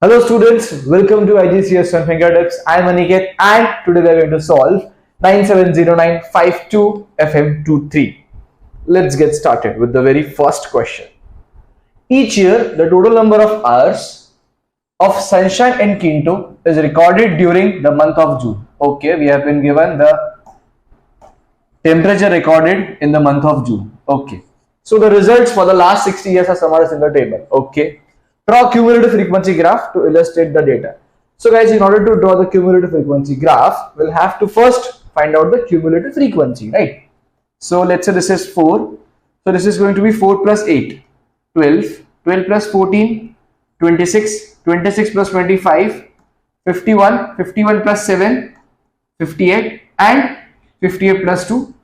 Hello students, welcome to IGCSE on Fingertips. I am Aniket and today we are going to solve 970952 FM23. Let's get started with the very first question. Each year, the total number of hours of sunshine in Quinto is recorded during the month of June. Okay, we have been given the temperature recorded in the month of June. Okay, so the results for the last 60 years are summarized in the table. Okay. Draw cumulative frequency graph to illustrate the data. So guys, in order to draw the cumulative frequency graph, we'll have to first find out the cumulative frequency, right? So let's say this is 4. So this is going to be 4 plus 8, 12, 12 plus 14, 26, 26 plus 25, 51, 51 plus 7, 58 and 58 plus 2,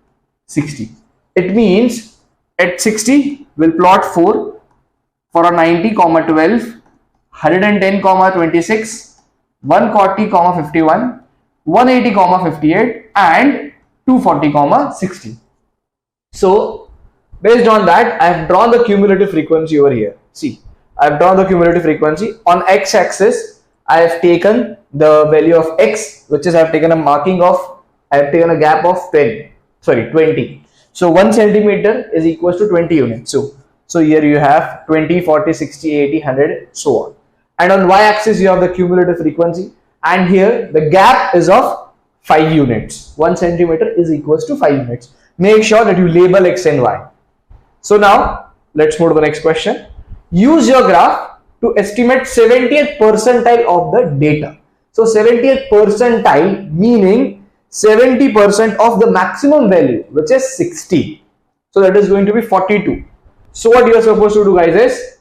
60. It means at 60, we'll plot 4. For a 90, 12, 110, 26, 140, 51, 180, 58 and 240, 60. So based on that, I have drawn the cumulative frequency over here. See, I have drawn the cumulative frequency. On x-axis, I have taken the value of x, which is I have taken a marking of, I have taken a gap of 20. So 1 centimeter is equals to 20 units. So here you have 20, 40, 60, 80, 100, so on. And on y-axis you have the cumulative frequency, and here the gap is of 5 units. 1 centimeter is equals to 5 units. Make sure that you label x and y. So now let's move to the next question. Use your graph to estimate 70th percentile of the data. So 70th percentile meaning 70% of the maximum value, which is 60. So that is going to be 42. So what you are supposed to do, guys, is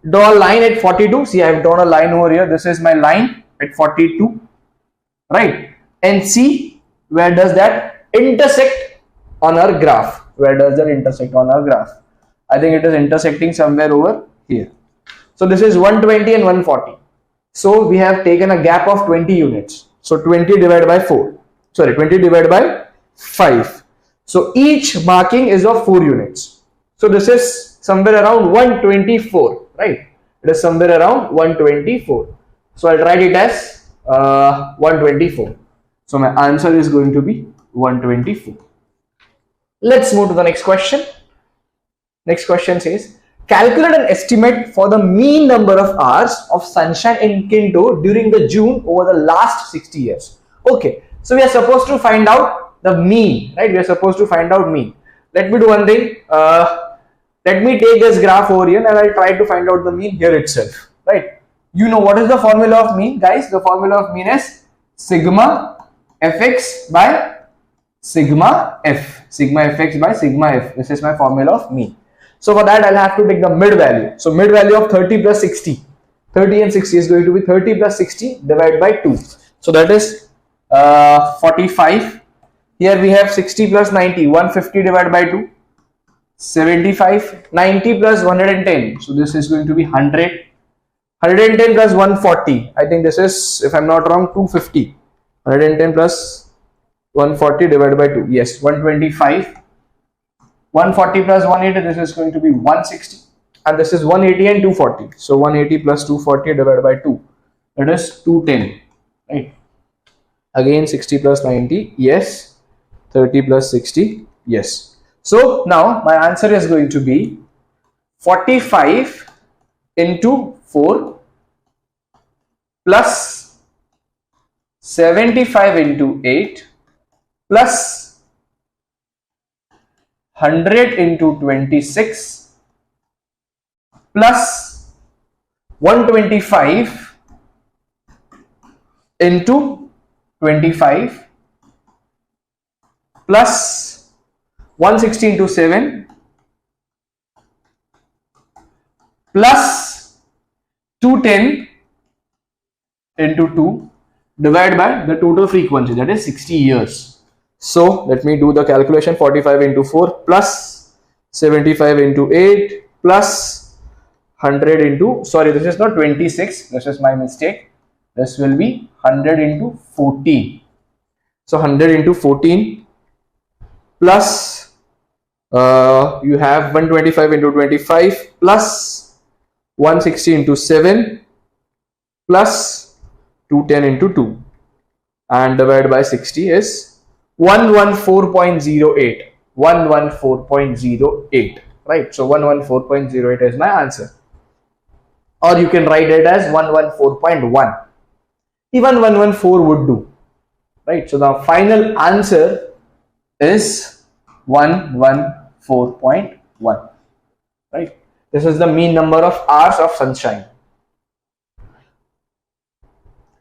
draw a line at 42. See, I have drawn a line over here. This is my line at 42, right? And see where does that intersect on our graph. Where does that intersect on our graph? I think it is intersecting somewhere over here. So this is 120 and 140. So we have taken a gap of 20 units. So 20 divided by 4. Sorry, 20 divided by 5. So each marking is of 4 units. So this is somewhere around 124, right? It is somewhere around 124. So I'll write it as 124. So my answer is going to be 124. Let's move to the next question. Next question says, calculate an estimate for the mean number of hours of sunshine in Quinto during the June over the last 60 years. Okay, so we are supposed to find out the mean, right? We are supposed to find out mean. Let me do one thing. Let me take this graph over here and I'll try to find out the mean here itself, right? You know what is the formula of mean, guys? The formula of mean is sigma fx by sigma f. Sigma fx by sigma f. This is my formula of mean. So for that, I'll have to take the mid value. So mid value of 30 plus 60. 30 and 60 is going to be 30 plus 60 divided by 2. So that is 45. Here we have 60 plus 90, 150 divided by 2, 75, 90 plus 110. So this is going to be 100, 110 plus 140. I think this is, if I'm not wrong, 250. 110 plus 140 divided by 2. Yes, 125. 140 plus 180, this is going to be 160. And this is 180 and 240. So 180 plus 240 divided by 2. That is 210. Right. Again 60 plus 90. Yes. 30 plus 60, yes. So now my answer is going to be 45 into 4 plus 75 into 8 plus 100 into 26 plus 125 into 25 plus 160 into 7 plus 210 into 2 divided by the total frequency, that is 60 years. So let me do the calculation. 45 into 4 plus 75 into 8 plus 100 into, sorry, this is not 26, this is my mistake. This will be 100 into 14. So 100 into 14 plus you have 125 into 25 plus 160 into 7 plus 210 into 2 and divided by 60 is 114.08. 114.08, right? So 114.08 is my answer. Or you can write it as 114.1. Even 114 would do, right? So the final answer is 114.1, right? This is the mean number of hours of sunshine.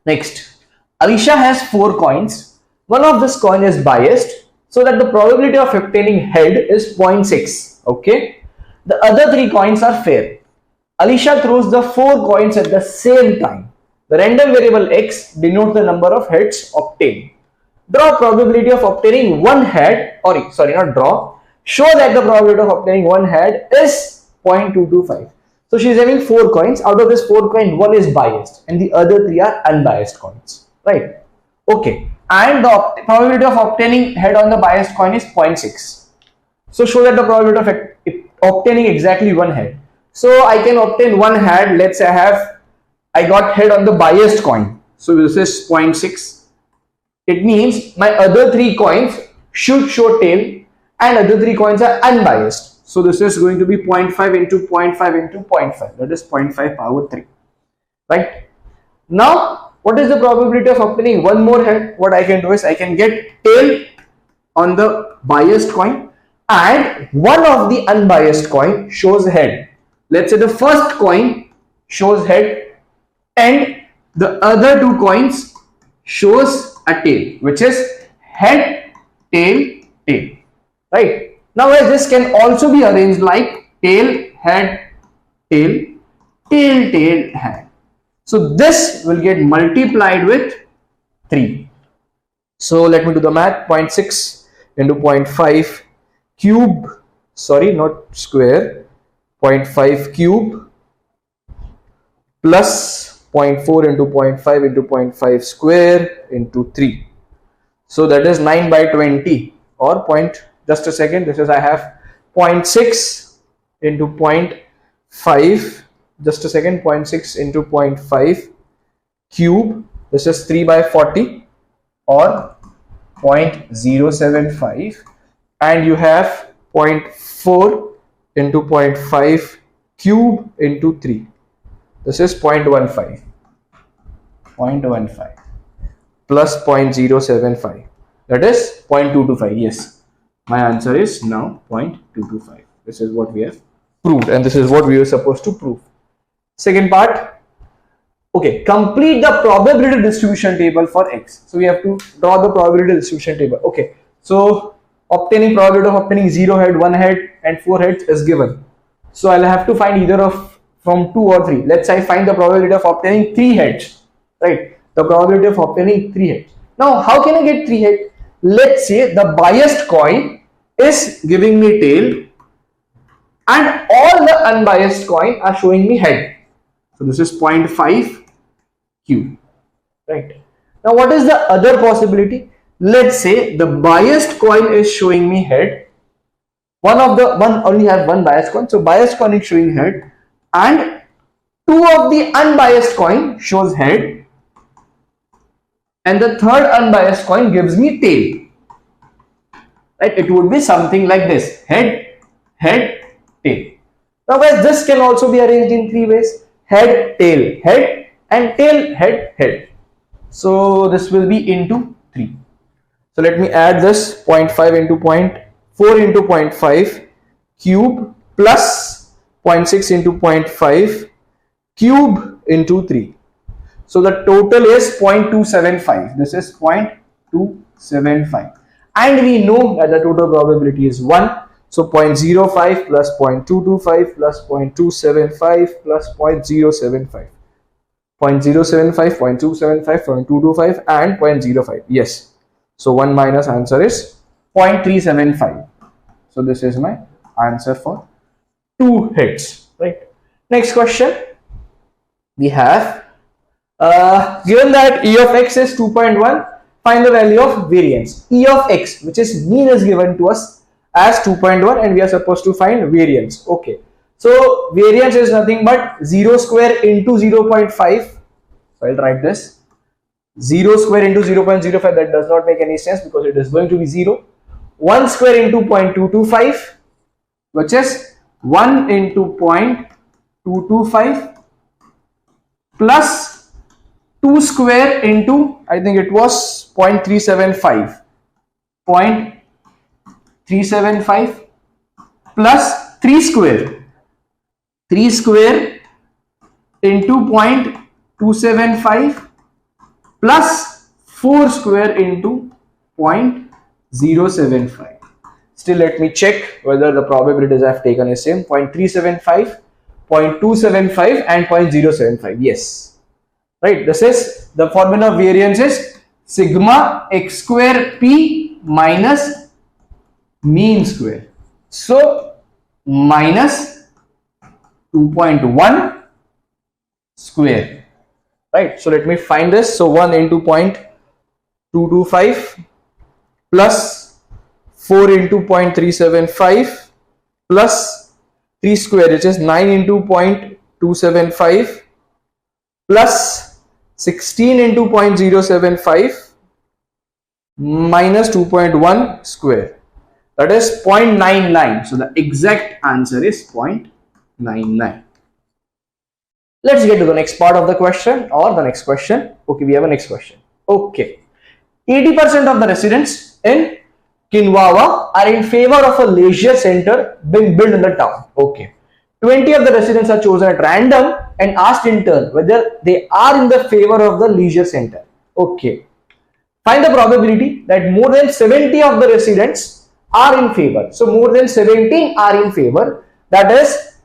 Next, Alisha has 4 coins. One of this coin is biased, so that the probability of obtaining head is 0.6. Okay, the other 3 coins are fair. Alisha throws the 4 coins at the same time. The random variable x denotes the number of heads obtained. Draw probability of obtaining one head, or sorry, not draw. Show that the probability of obtaining one head is 0.225. So she is having 4 coins. Out of this 4 coin, one is biased and the other 3 are unbiased coins, right? Okay, and the probability of obtaining head on the biased coin is 0.6. So show that the probability of obtaining exactly one head. So I can obtain one head. Let's say I got head on the biased coin. So this is 0.6. It means my other 3 coins should show tail and other 3 coins are unbiased. So this is going to be 0.5 into 0.5 into 0.5. That is 0.5 power 3. Right? Now, what is the probability of obtaining one more head? What I can do is I can get tail on the biased coin and one of the unbiased coin shows head. Let's say the first coin shows head and the other 2 coins shows a tail, which is head, tail, tail. Right? Now this can also be arranged like tail, head, tail, tail, tail, head. So this will get multiplied with 3. So let me do the math. 0.6 into 0.5 cube, sorry, not square, 0.5 cube plus 0.4 into 0.5 into 0.5 square into 3. So that is 9 by 20 or just a second, this is I have 0.6 into 0.5, just a second, 0.6 into 0.5 cube, this is 3 by 40 or 0.075, and you have 0.4 into 0.5 cube into 3, this is 0.15 plus 0.075, that is 0.225. Yes, my answer is now 0.225. This is what we have proved and this is what we were supposed to prove. Second part. Okay, complete the probability distribution table for x. So we have to draw the probability distribution table. Okay, so obtaining probability of obtaining 0 head, 1 head and 4 heads is given. So I'll have to find either of from 2 or 3. Let's say I find the probability of obtaining 3 heads. Right, the probability of obtaining 3 heads. Now how can I get 3 heads? Let's say the biased coin is giving me tail and all the unbiased coin are showing me head. So this is 0.5 cube, right? Now what is the other possibility? Let's say the biased coin is showing me head. One only has one biased coin, so biased coin is showing head and 2 of the unbiased coin shows head and the third unbiased coin gives me tail. Right, it would be something like this: head, head, tail. Now guys, this can also be arranged in 3 ways: head, tail, head, and tail, head, head. So this will be into 3. So let me add this: 0.5 into 0.4 into 0.5 cube plus 0.6 into 0.5 cube into 3. So the total is 0.275. This is 0.275. And we know that the total probability is 1. So 0.05 plus 0.225 plus 0.275 plus 0.075. 0.075, 0.275, 0.225 and 0.05. Yes. So 1 minus answer is 0.375. So this is my answer for 2 hits. Right. Next question. We have given that E of x is 2.1. Find the value of variance. E of x, which is mean, is given to us as 2.1 and we are supposed to find variance. Okay, So variance is nothing but 0 square into 0.5. So I'll write this 0 square into 0.05. That does not make any sense because it is going to be 0. 1 square into 0.225, which is 1 into 0.225 plus 2 square into, I think it was 0.375. 0.375 plus 3 square. 3 square into 0.275 plus 4 square into 0.075. Still, let me check whether the probabilities I have taken is same. 0.375, 0.275 and 0.075. Yes. Right. This is the formula of variance is sigma x square p minus mean square. So minus 2.1 square. Right. So let me find this. So 1 into 0.225 plus 4 into 0.375 plus 3 square, which is 9 into 0.275 plus 16 into 0.075 minus 2.1 square. That is 0.99. So the exact answer is 0.99. Let's get to the next part of the question or the next question. Okay, we have a next question. Okay. 80% of the residents in Kinwawa are in favor of a leisure center being built in the town. Okay. 20 of the residents are chosen at random and asked in turn whether they are in the favor of the leisure center. Okay. Find the probability that more than 70 of the residents are in favor. So more than 17 are in favor. That is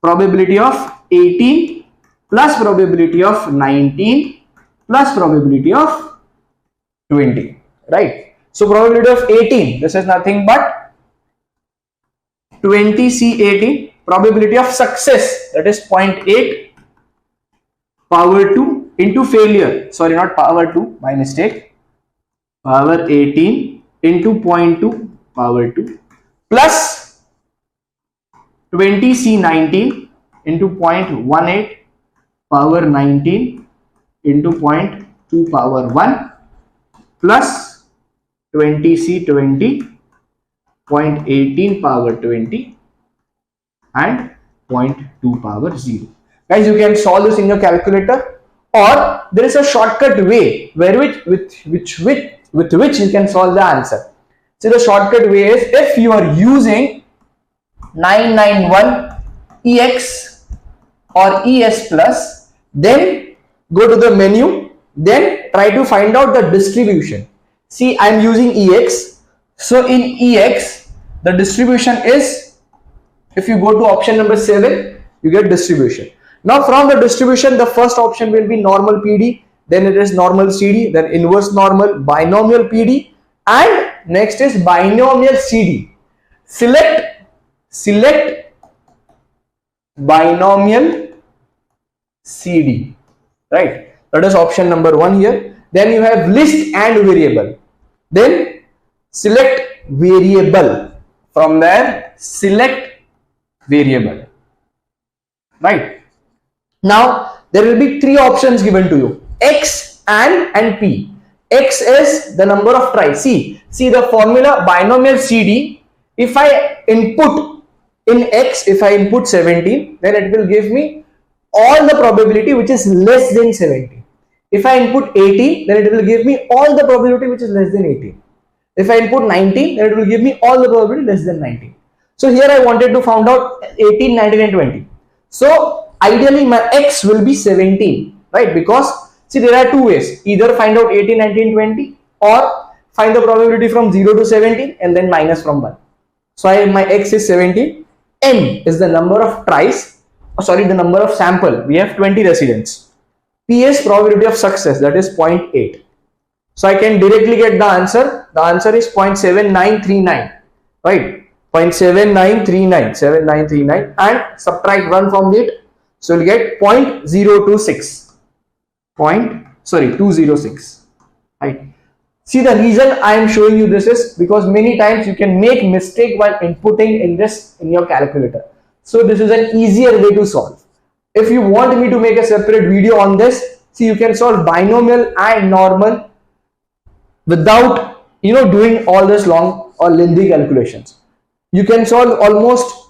probability of 18 plus probability of 19 plus probability of 20. Right. So probability of 18, this is nothing but 20C18. Probability of success, that is 0.8 power 2 into failure. Sorry, not power 2, my mistake. Power 18 into 0.2 power 2 plus 20C19 into 0.18 power 19 into 0.2 power 1 plus 20C20 0.18 power 20 and 0.2 power 0. Guys, you can solve this in your calculator, or there is a shortcut way with which you can solve the answer. So the shortcut way is, if you are using 991 EX or ES plus, then go to the menu, then try to find out the distribution. See, I am using EX. So in EX, the distribution is, if you go to option number 7, you get distribution. Now from the distribution, the first option will be normal PD, then it is normal CD, then inverse normal, binomial PD, and next is binomial CD. Select binomial CD, right? That is option number 1 here. Then you have list and variable. Then select variable. From there, select variable. Right. Now there will be 3 options given to you: X and P. X is the number of tries. See the formula binomial CD. If I input in X, if I input 17, then it will give me all the probability which is less than 17. If I input 18, then it will give me all the probability which is less than 18. If I input 19, then it will give me all the probability less than 19. So here I wanted to find out 18, 19 and 20. So ideally my X will be 17, right? Because see, there are 2 ways: either find out 18, 19, 20, or find the probability from 0 to 17 and then minus from 1. So my X is 17. N is the number of tries, the number of sample. We have 20 residents. P is probability of success, that is 0.8. So I can directly get the answer. The answer is 0.7939, right? 0.7939 and subtract 1 from it, so you'll get 0.026. 206, right? See, the reason I am showing you this is because many times you can make mistake while inputting in your calculator. So this is an easier way to solve. If you want me to make a separate video on this, see, you can solve binomial and normal without doing all this long or lengthy calculations. You can solve almost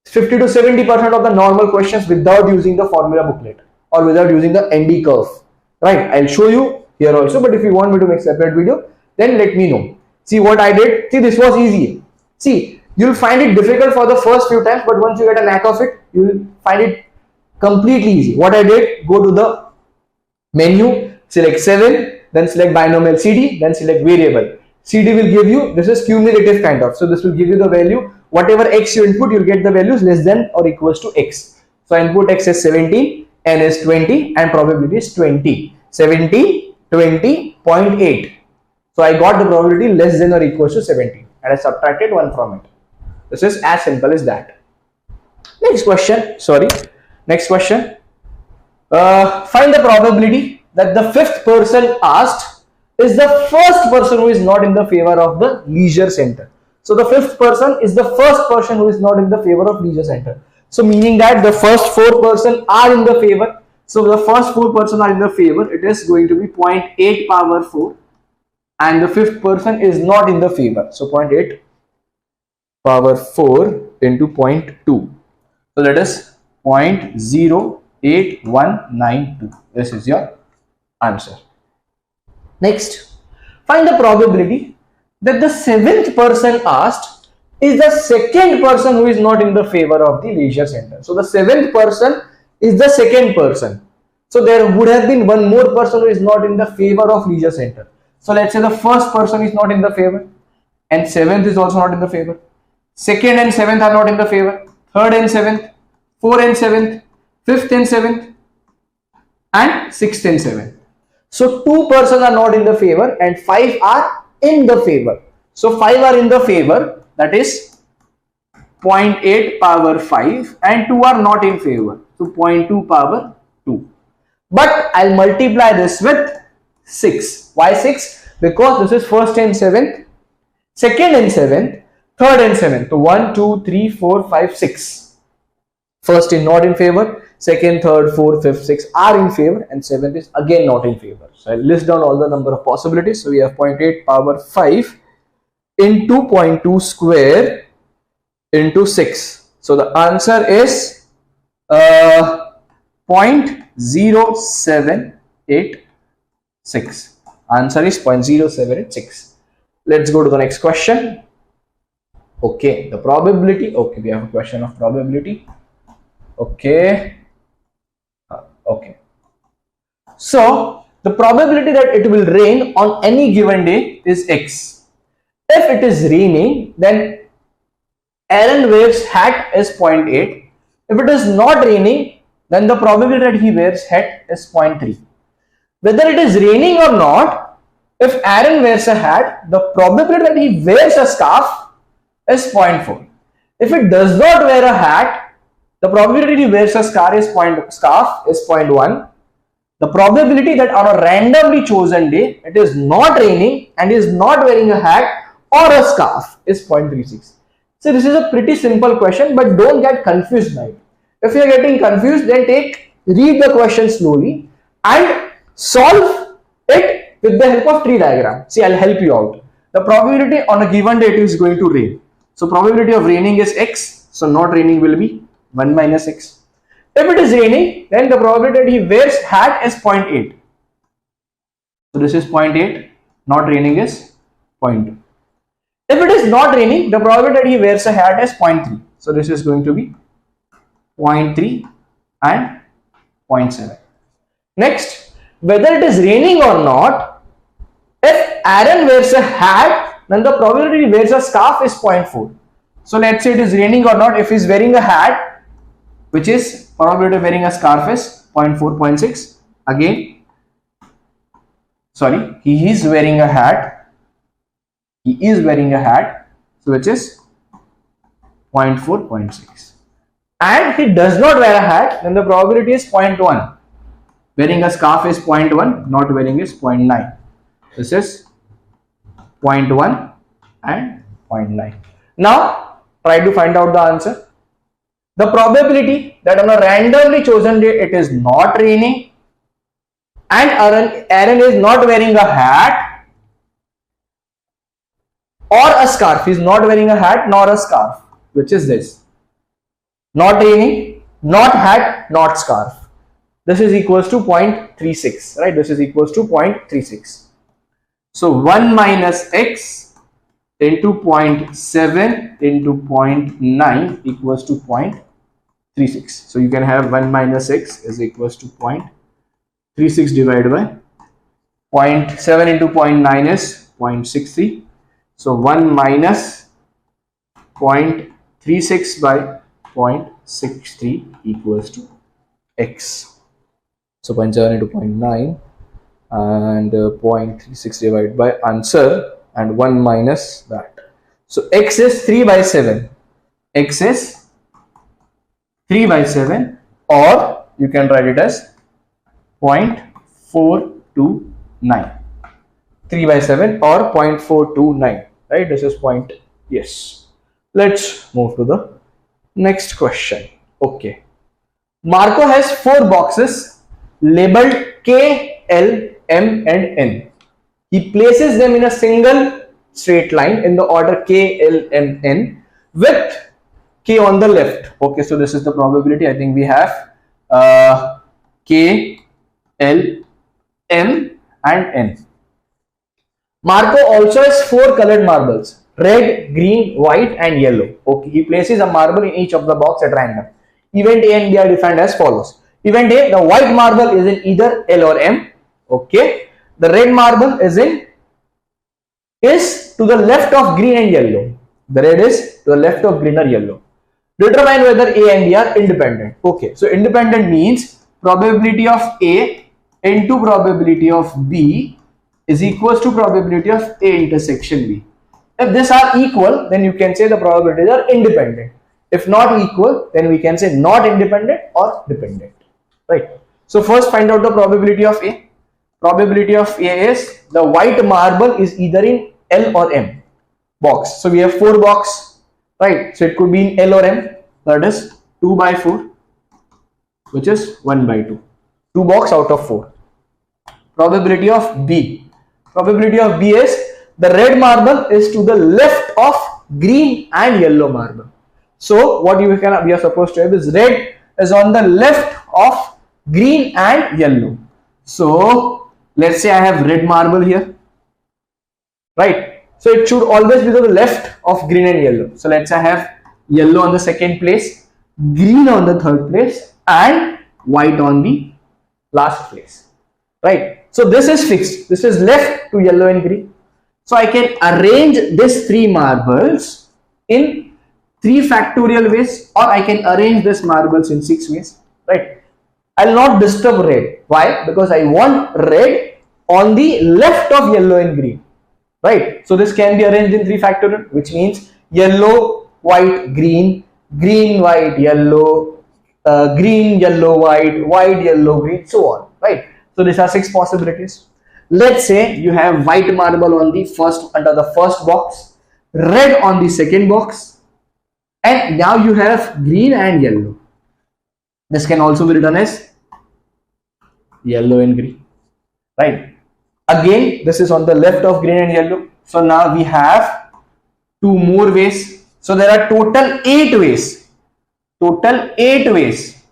50 to 70% of the normal questions without using the formula booklet or without using the ND curve, right? I'll show you here also, but if you want me to make separate video, then let me know. See what I did. See, this was easy. See, you'll find it difficult for the first few times, but once you get a knack of it, you'll find it completely easy. What I did, go to the menu, select 7, then select binomial CD, then select variable. CD will give you, this is cumulative kind of, so this will give you the value, whatever x you input, you'll get the values less than or equals to x. So I input x is 17, n is 20, and probability is 20. 17, 20, 0.8. So I got the probability less than or equals to 17, and I subtracted 1 from it. This is as simple as that. Next question. Find the probability that the fifth person asked is the first person who is not in the favor of the leisure center. So the fifth person is the first person who is not in the favor of leisure center. So meaning that the first 4 persons are in the favor. So the first 4 persons are in the favor. It is going to be 0.8 power 4. And the fifth person is not in the favor. So 0.8 power 4 into 0.2. So that is 0.08192. This is your answer. Next, find the probability that the 7th person asked is the second person who is not in the favor of the leisure center. So the 7th person is the second person. So there would have been one more person who is not in the favor of leisure center. So let's say the first person is not in the favor, and 7th is also not in the favor. 2nd and 7th are not in the favor. 3rd and 7th, 4th and 7th, 5th and 7th, and 6th and 7th. So 2 persons are not in the favor and 5 are in the favor. So 5 are in the favor, that is 0.8 power 5, and 2 are not in favor. So 0.2 power 2. But I'll multiply this with 6. Why 6? Because this is 1st and 7th, 2nd and 7th, 3rd and 7th. So 1, 2, 3, 4, 5, 6. First is not in favor, 2nd, 3rd, 4th, 5th, 6th are in favor, and 7th is again not in favor. So I'll list down all the number of possibilities. So we have 0.8 power 5 into 0.2 square into 6. So the answer is 0.0786. Answer is 0.0786. Let's go to the next question. Okay, the probability. Okay, we have a question of probability. Okay. So the probability that it will rain on any given day is X. If it is raining, then Aaron wears hat is 0.8. If it is not raining, then the probability that he wears hat is 0.3. Whether it is raining or not, if Aaron wears a hat, the probability that he wears a scarf is 0.4. If it does not wear a hat, the probability he wears a scarf is 0.1. The probability that on a randomly chosen day it is not raining and is not wearing a hat or a scarf is 0.36. So this is a pretty simple question, but don't get confused by it. If you are getting confused, then read the question slowly and solve it with the help of tree diagram. See, I'll help you out. The probability on a given day it is going to rain. So probability of raining is X. So not raining will be 1 minus X. If it is raining, then the probability that he wears hat is 0.8. So this is 0.8. Not raining is 0.2. If it is not raining, the probability that he wears a hat is 0.3. So this is going to be 0.3 and 0.7. Next, whether it is raining or not, if Aaron wears a hat, then the probability he wears a scarf is 0.4. So let's say it is raining or not. If he is wearing a hat, which is probability of wearing a scarf is 0.4, 0.6. Again, sorry, he is wearing a hat. He is wearing a hat, so which is 0.4, 0.6. And he does not wear a hat, then the probability is 0.1. Wearing a scarf is 0.1, not wearing is 0.9. This is 0.1 and 0.9. Now, try to find out the answer. the probability that on a randomly chosen day it is not raining and Aaron is not wearing a hat or a scarf. He is not wearing a hat nor a scarf. Which is this? Not raining, not hat, not scarf. This is equals to 0.36, right? This is equals to 0.36. So 1 minus x into 0.7 into 0.9 equals to 0.36. So you can have 1 minus x is equals to 0.36 divided by 0.7 into 0.9 is 0.63. So 1 minus 0.36 by 0.63 equals to x. So 0.7 into 0.9 and 0.36 divided by answer and 1 minus that. So x is 3 by 7. X is 3 by 7, or you can write it as 0.429. 3 by 7 or 0.429, right? This is point. Yes. Let's move to the next question. Okay. Marco has 4 boxes labeled K, L, M and N. He places them in a single straight line in the order K, L, M, N with K on the left. Okay, so this is the probability. I think we have K, L, M and N. Marco also has 4 colored marbles: red, green, white and yellow. Okay, he places a marble in each of the box at random. Event A and B are defined as follows. Event A, the white marble is in either L or M. Okay, the red marble is to the left of green and yellow. The red is to the left of green or yellow. Determine whether A and B are independent. Okay, so independent means probability of A into probability of B is equals to probability of A intersection B. If these are equal, then you can say the probabilities are independent. If not equal, then we can say not independent or dependent. Right. So first find out the probability of A. Probability of A is the white marble is either in L or M box. So we have 4 boxes, right? So it could be in L or M. That is 2 by 4, which is 1 by 2. 2 boxes out of 4. Probability of B. Probability of B is the red marble is to the left of green and yellow marble. So what we are supposed to have is red is on the left of green and yellow. So let's say I have red marble here, right? So it should always be to the left of green and yellow. So let's say I have yellow on the second place, green on the third place and white on the last place, right? So this is fixed. This is left to yellow and green. So I can arrange these 3 marbles in 3 factorial ways, or I can arrange these marbles in 6 ways, right? I'll not disturb red. Why? Because I want red on the left of yellow and green, right? So this can be arranged in 3 factorial, which means yellow, white, green, green, white, yellow, green, yellow, white, white, yellow, green, so on, right? So these are 6 possibilities. Let's say you have white marble on the under the first box, red on the second box, and now you have green and yellow. This can also be written as yellow and green, right? Again, this is on the left of green and yellow. So now we have 2 more ways. So there are total 8 ways. Total 8 ways.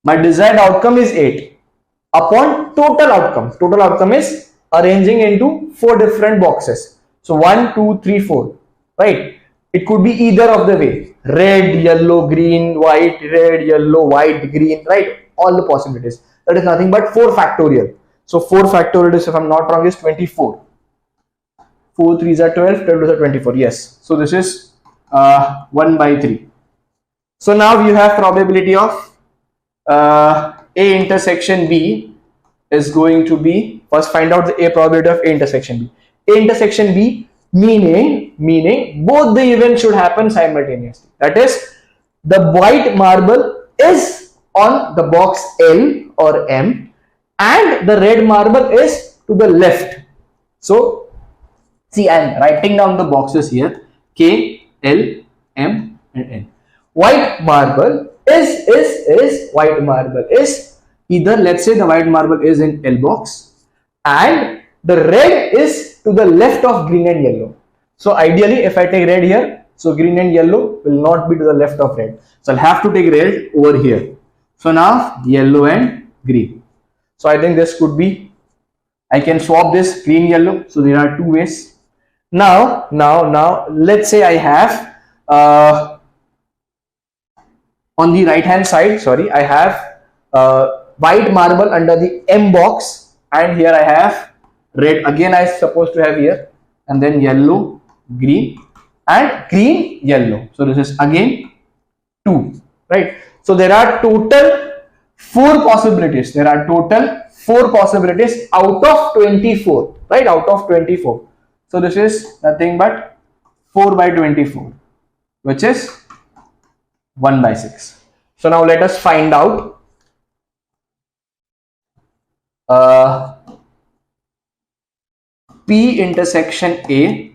My desired outcome is 8 upon total outcome. Total outcome is arranging into 4 different boxes. So 1, 2, 3, 4, right? It could be either of the way: red, yellow, green, white, red, yellow, white, green, right? All the possibilities. That is nothing but 4 factorial. So 4 factorial is, if I'm not wrong, is 24. 4 3s are 12, 12 2s are 24. Yes. So this is 1 by 3. So now you have probability of A intersection B is going to be, first find out the A probability of A intersection B. A intersection B meaning both the events should happen simultaneously. That is, the white marble is on the box L or M and the red marble is to the left. So see, I am writing down the boxes here: K, L, M and N. white marble is white marble is either, let's say the white marble is in L box and the red is to the left of green and yellow. So ideally if I take red here, so green and yellow will not be to the left of red. So I'll have to take red over here. So now yellow and green. So I think this could be, I can swap this green yellow. So there are two ways. Now let's say I have on the right hand side, sorry, I have white marble under the M box, and here I have red again I supposed to have here, and then yellow, green and green, yellow. So this is again 2, right? So there are total 4 possibilities. There are total 4 possibilities out of 24, right? Out of 24. So this is nothing but 4 by 24, which is 1 by 6. So now let us find out P intersection A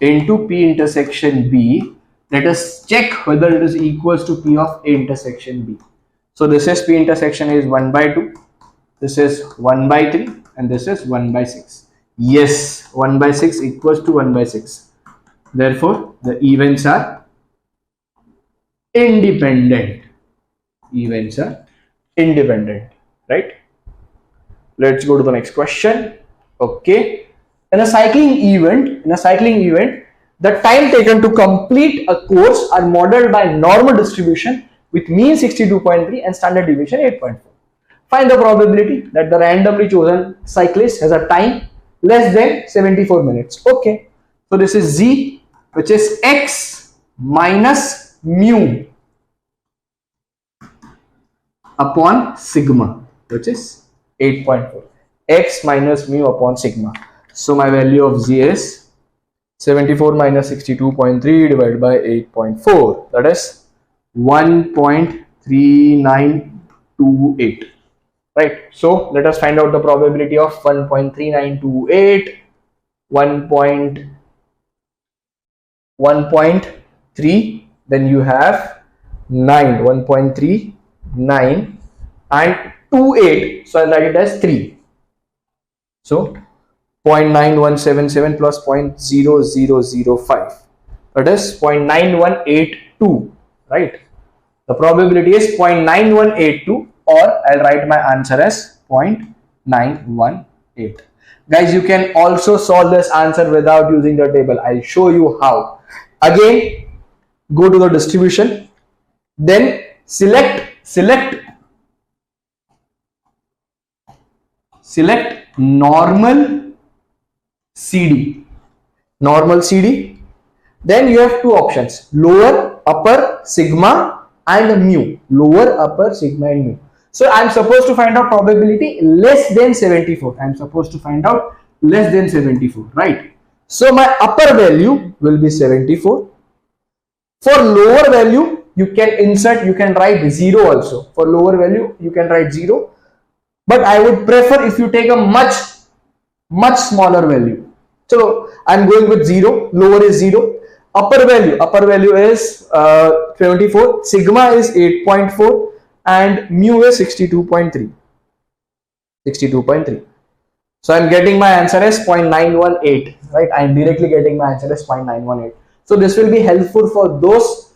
into P intersection B. Let us check whether it is equals to P of A intersection B. So this is P intersection is 1 by 2, this is 1 by 3, and this is 1 by 6. Yes, 1 by 6 equals to 1 by 6. Therefore, the events are independent. Events are independent, right? Let's go to the next question. Okay. In a cycling event, the time taken to complete a course are modeled by normal distribution with mean 62.3 and standard deviation 8.4. Find the probability that the randomly chosen cyclist has a time less than 74 minutes. Okay. So this is Z, which is X minus mu upon sigma, which is 8.4. X minus mu upon sigma. So my value of Z is 74 minus 62.3 divided by 8.4. That is 1.3928. Right. So let us find out the probability of 1.3928. 1.3. Then you have 9. 1.39 and 28. So I'll write it as 3. So 0.9177 plus 0.0005, that is 0.9182, right? The probability is 0.9182, or I'll write my answer as 0.918. Guys, you can also solve this answer without using the table. I'll show you how. Again, go to the distribution, then select normal CD. Then you have two options: lower, upper, sigma and mu. Lower, upper, sigma and mu. So I am supposed to find out probability less than 74. I am supposed to find out less than 74, right? So my upper value will be 74. For lower value, you can insert, you can write 0 also. For lower value, you can write 0. But I would prefer if you take a much smaller value. So I'm going with 0. Lower is 0. Upper value is 24. Sigma is 8.4 and mu is 62.3. So I'm getting my answer as 0.918. Right? I'm directly getting my answer as 0.918. So this will be helpful for those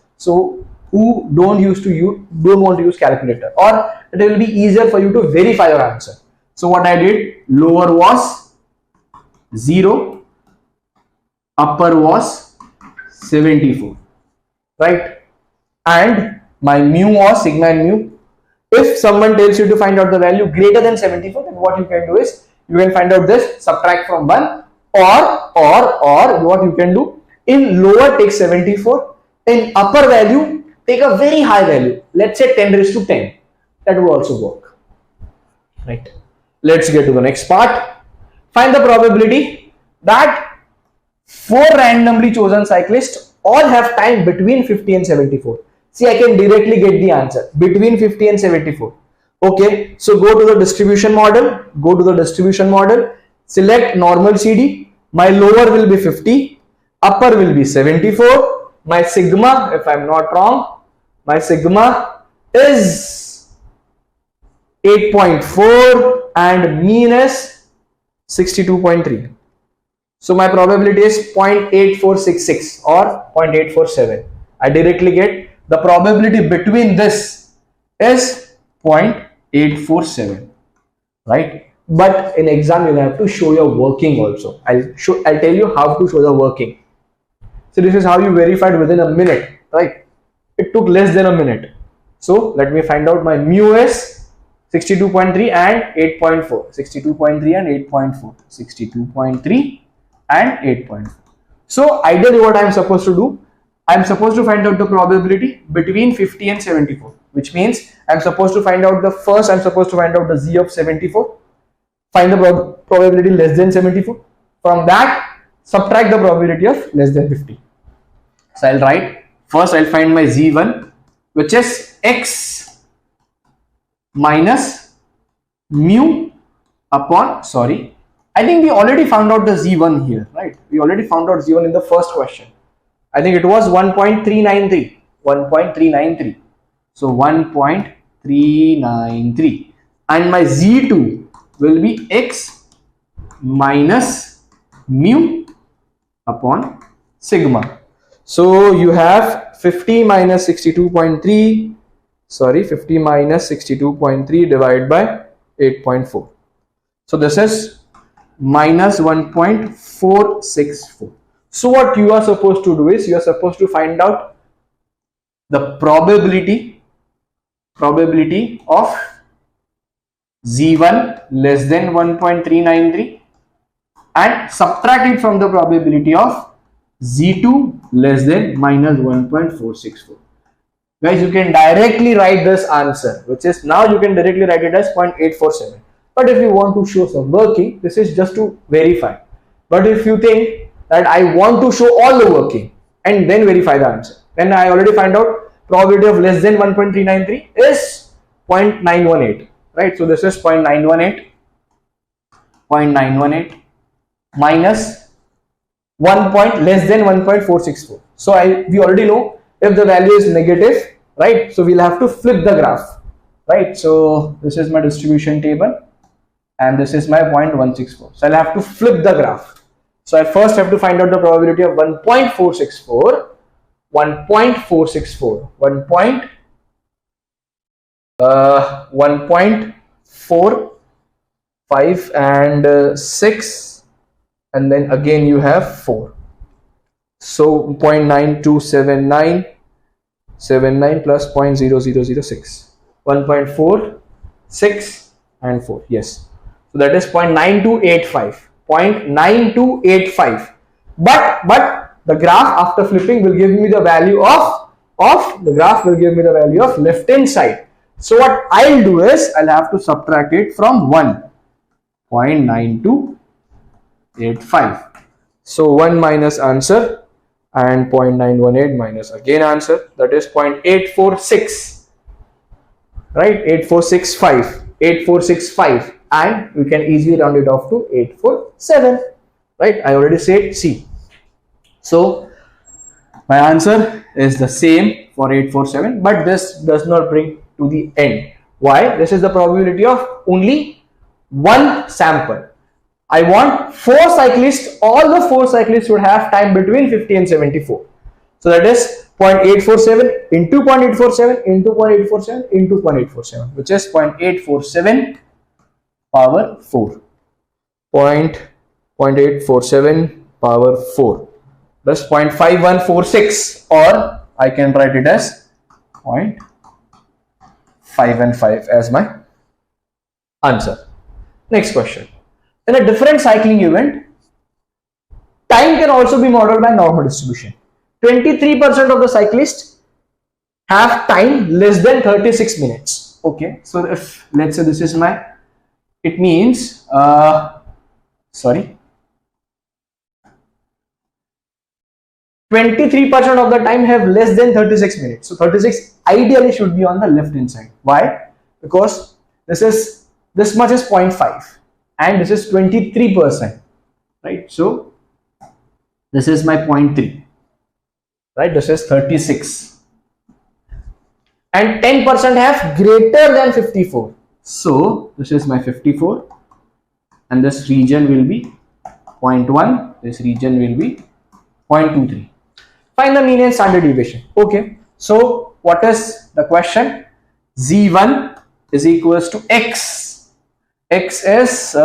who don't want to use calculator, or it will be easier for you to verify your answer. So what I did, lower was 0, upper was 74, right? And my mu was sigma and mu. If someone tells you to find out the value greater than 74, then what you can do is you can find out this, subtract from 1, or what you can do, in lower take 74, in upper value take a very high value, let's say 10 raised to 10. That will also work, right? Let's get to the next part. Find the probability that 4 randomly chosen cyclists all have time between 50 and 74. See, I can directly get the answer between 50 and 74. Okay, so go to the distribution model. Select normal CD. My lower will be 50, upper will be 74. My sigma, if I'm not wrong, My sigma is 8.4 and mean is 62.3. So my probability is 0.8466 or 0.847. I directly get the probability between this is 0.847, right? But in exam you have to show your working also. I'll tell you how to show the working. So this is how you verified within a minute, right? It took less than a minute. So let me find out my mu is 62.3 and 8.4. 62.3 and 8.4. 62.3 and 8.4. So ideally what I am supposed to do, I am supposed to find out the probability between 50 and 74, which means I am supposed to find out the first, I am supposed to find out the z of 74, find the probability less than 74. From that, subtract the probability of less than 50. So I'll write, first I'll find my z1, which is x minus mu upon, I think we already found out the z1 here, right? We already found out z1 in the first question. I think it was 1.393. 1.393. So 1.393. And my z2 will be x minus mu upon sigma. So you have 50 minus 62.3. 50 minus 62.3 divided by 8.4. So this is minus 1.464. So what you are supposed to do is you are supposed to find out the probability of z1 less than 1.393 and subtract it from the probability of z2 less than minus 1.464. Guys, you can directly write this answer, which is now you can directly write it as 0.847. But if you want to show some working, this is just to verify. But if you think that I want to show all the working and then verify the answer, then I already find out probability of less than 1.393 is 0.918, right? So this is 0.918 minus 1 point less than 1.464. So we already know if the value is negative, right? So we'll have to flip the graph, right? So this is my distribution table and this is my 0.164. So I'll have to flip the graph. So I first have to find out the probability of 1.464, 1.464, 1.45 and 6, and then again you have 4. So 0.9279 plus 0.0006, 1.4, 6 and 4. Yes. So that is 0.9285. 0.9285. But the graph after flipping will give me the value of left hand side. So what I'll do is I'll have to subtract it from 1.9285. So 1 minus answer and 0.918 minus again answer, that is 0.846, right? 8465, and we can easily round it off to 847, right? I already said C. So my answer is the same for 847, but this does not bring to the end. Why? This is the probability of only one sample. I want 4 cyclists, all the 4 cyclists would have time between 50 and 74. So that is 0.847 into 0.847 into 0.847 into 0.847, which is 0.847 power 4. 0.847 power 4. That's 0.5146, or I can write it as 0.515 as my answer. Next question. In a different cycling event, time can also be modeled by normal distribution. 23% of the cyclists have time less than 36 minutes. Okay, so if let's say this is my, it means 23% of the time have less than 36 minutes. So 36 ideally should be on the left hand side. Why? Because this much is 0.5 and this is 23%, right? So this is my 0.3, right? This is 36. and 10% have greater than 54. So this is my 54 and this region will be 0.1, this region will be 0.23. Find the mean and standard deviation. Okay, so what is the question? Z1 is equals to X. X is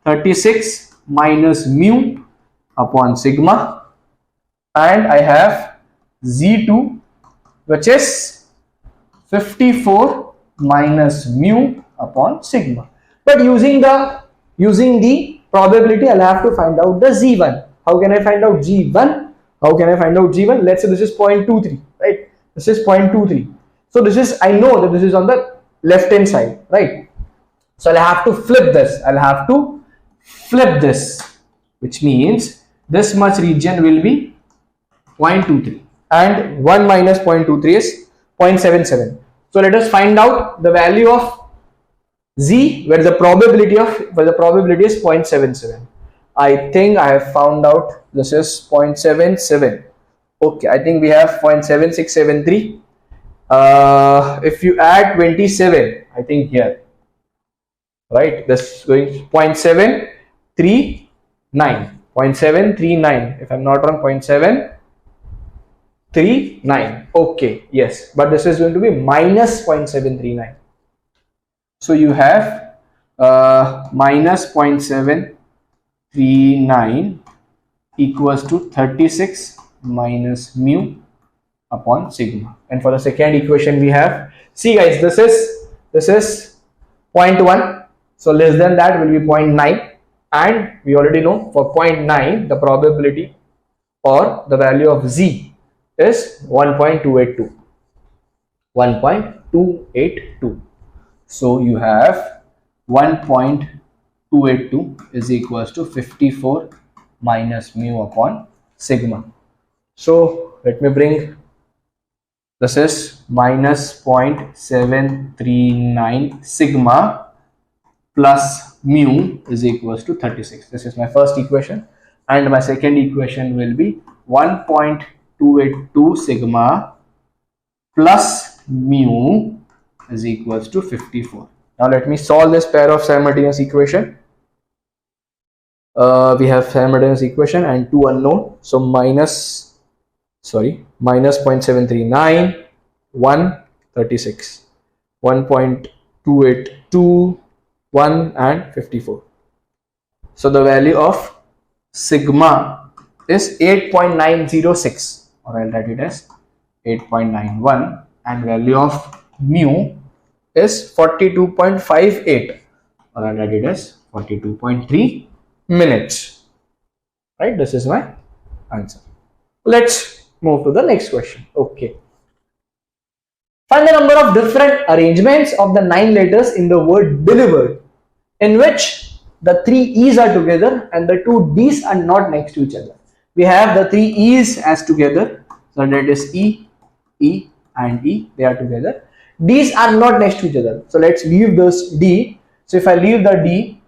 36 minus mu upon sigma, and I have Z2 which is 54 minus mu upon sigma. But using the probability, I'll have to find out the Z1. How can I find out G1? How can I find out G1? Let's say this is 0.23, right? This is 0.23. So this is, I know that this is on the left hand side, right? So I'll have to flip this. I'll have to flip this, which means this much region will be 0.23 and 1 minus 0.23 is 0.77. So let us find out the value of Z where the probability is 0.77. I think I have found out this is 0.77. Okay, I think we have 0.7673. If you add 27, I think here, right, this is going 0.739, 0.739, if I'm not wrong, 0.739. Okay, yes, but this is going to be minus 0.739. So you have minus 0.739 equals to 36 minus mu upon sigma. And for the second equation we have, see guys, this is 0.1, so less than that will be 0.9, and we already know for 0.9 the probability or the value of Z is 1.282. 1.282. So you have 1.282 is equals to 54 minus mu upon sigma. So let me bring, this is minus 0.739 sigma plus mu is equals to 36. This is my first equation, and my second equation will be 1.282 sigma plus mu is equals to 54. Now let me solve this pair of simultaneous equation. We have simultaneous equation and two unknown, so minus 0.739, 136, 1.282, 1 and 54. So the value of sigma is 8.906, or I'll write it as 8.91, and value of mu is 42.58, or I'll write it as 42.3 minutes. Right, this is my answer. Let's move to the next question. Okay, find the number of different arrangements of the 9 letters in the word delivered in which the 3 E's are together and the 2 D's are not next to each other. We have the 3 E's as together, so that is E, E and E, they are together. D's are not next to each other, so let's leave this D. So if I leave the D,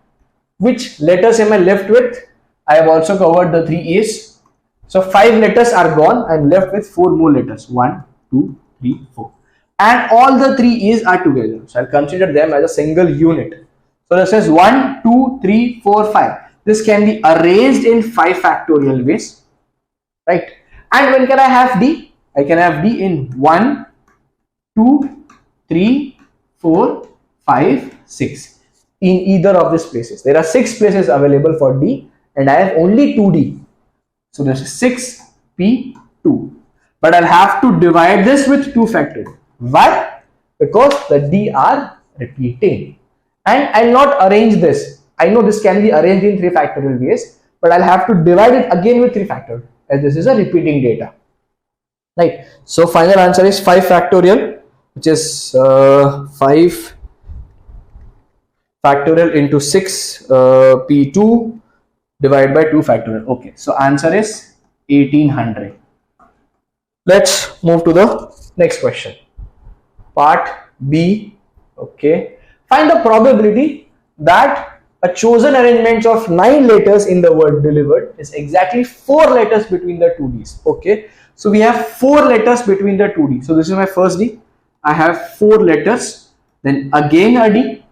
which letters am I left with? I have also covered the 3 E's, so 5 letters are gone. I'm left with 4 more letters, 1, 2, 3, 4, and all the 3 E's are together, so I'll consider them as a single unit. So this is 1, 2, 3, 4, 5. This can be arranged in 5 factorial ways, right? And when can I have D? I can have D in 1, 2, 3, 4, 5, 6 in either of these places. There are 6 places available for D and I have only 2D. So this is 6P2. But I'll have to divide this with 2 factorial. Why? Because the D are repeating. And I'll not arrange this. I know this can be arranged in 3 factorial ways, but I'll have to divide it again with 3 factorial, as this is a repeating data. Right. So final answer is 5 factorial, which is 5 factorial into 6 P2 divided by 2 factorial. Okay. So answer is 1800. Let's move to the next question. Part B. Okay. Find the probability that a chosen arrangement of 9 letters in the word delivered is exactly 4 letters between the 2 D's. Okay. So we have 4 letters between the 2 D. So this is my first D. I have 4 letters, then again a D.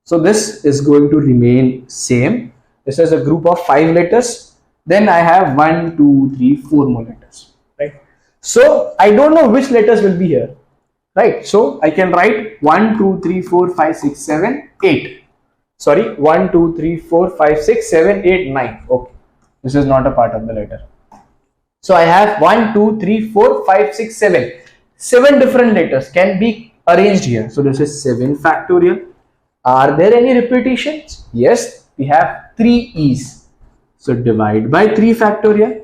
So this is going to remain same. This is a group of 5 letters. Then I have 1, 2, 3, 4 more letters, right? So I don't know which letters will be here, right? So I can write 1, 2, 3, 4, 5, 6, 7, 8. Sorry, 1, 2, 3, 4, 5, 6, 7, 8, 9. Okay, this is not a part of the letter. So I have 1, 2, 3, 4, 5, 6, 7. 7 different letters can be arranged here. So this is 7 factorial. Are there any repetitions? Yes, we have 3 E's. So divide by 3 factorial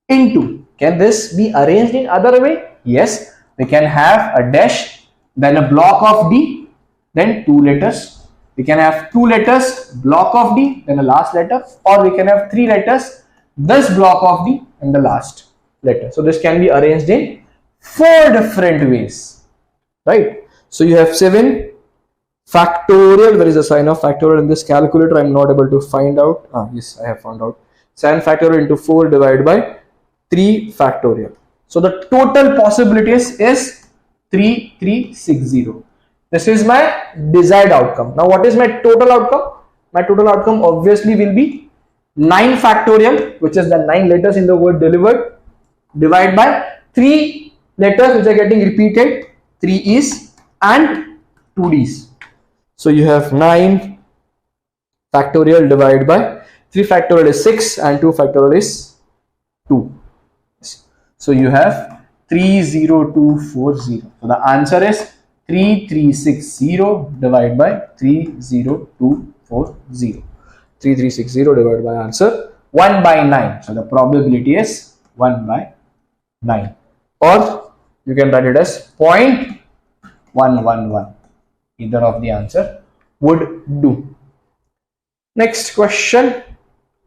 into. Can this be arranged in other way? Yes, we can have a dash, then a block of D, then 2 letters. We can have 2 letters, block of D, then a last letter, or we can have 3 letters, this block of D, and the last letter. So this can be arranged in 4 different ways, right? So you have 7 factorial. Where is the sign of factorial in this calculator? I'm not able to find out. Yes, I have found out. 7 factorial into 4 divided by 3 factorial. So the total possibilities is 3360. This is my desired outcome. Now what is my total outcome? My total outcome obviously will be 9 factorial, which is the 9 letters in the word delivered, divided by 3 letters which are getting repeated, 3 E's and 2 D's. So you have 9 factorial divided by 3 factorial is 6 and 2 factorial is 2. So you have 30240. So the answer is 3360 divided by 30240. 3360 divided by answer 1 by 9. So the probability is 1 by 9. Or you can write it as 0.111. Either of the answer would do. Next question.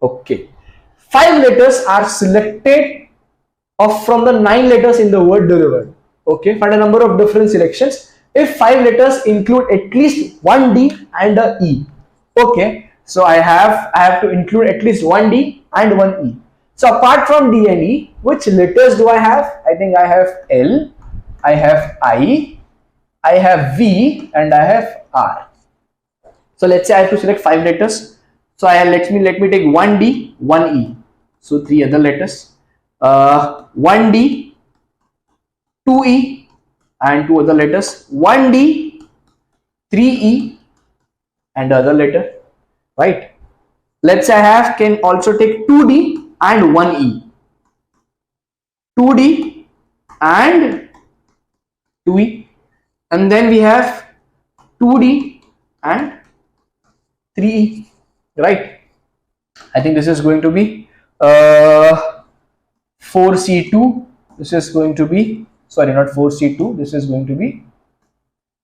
Okay. 5 letters are selected from the 9 letters in the word delivered. Okay. Find a number of different selections if 5 letters include at least one D and a E. Okay. So I have to include at least one D and one E. So apart from D and E, which letters do I have? I think I have L, I have I have V, and I have R. So let's say I have to select 5 letters. So let me take 1 D, 1 E. So 3 other letters. 1 D, 2 E, and 2 other letters. 1 D, 3 E, and other letter. Right. Let's say I can also take 2 D and 1 E. 2 D and 2 E. And then we have 2D and 3E, right? I think this is going to be 4C2. This is going to be, sorry, not 4C2. This is going to be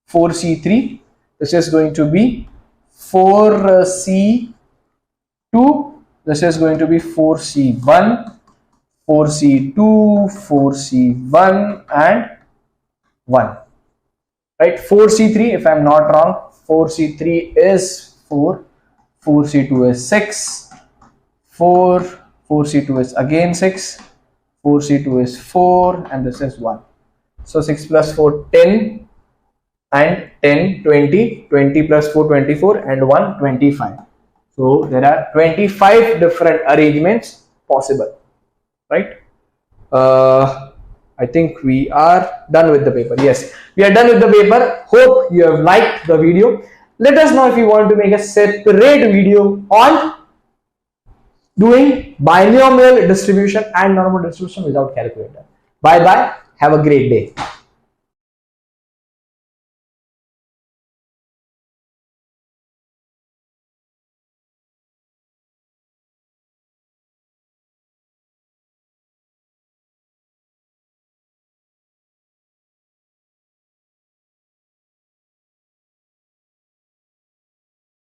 4C3. This is going to be 4C2. This is going to be 4C1, 4C2, 4C1, and 1. Right, 4C3, if I'm not wrong, 4C3 is 4, 4C2 is 6, 4C2 is again 6, 4C2 is 4, and this is 1. So 6 plus 4, 10, and 10, 20, 20 plus 4, 24, and 1, 25. So there are 25 different arrangements possible, right? I think we are done with the paper. Yes, we are done with the paper. Hope you have liked the video. Let us know if you want to make a separate video on doing binomial distribution and normal distribution without calculator. Bye bye. Have a great day.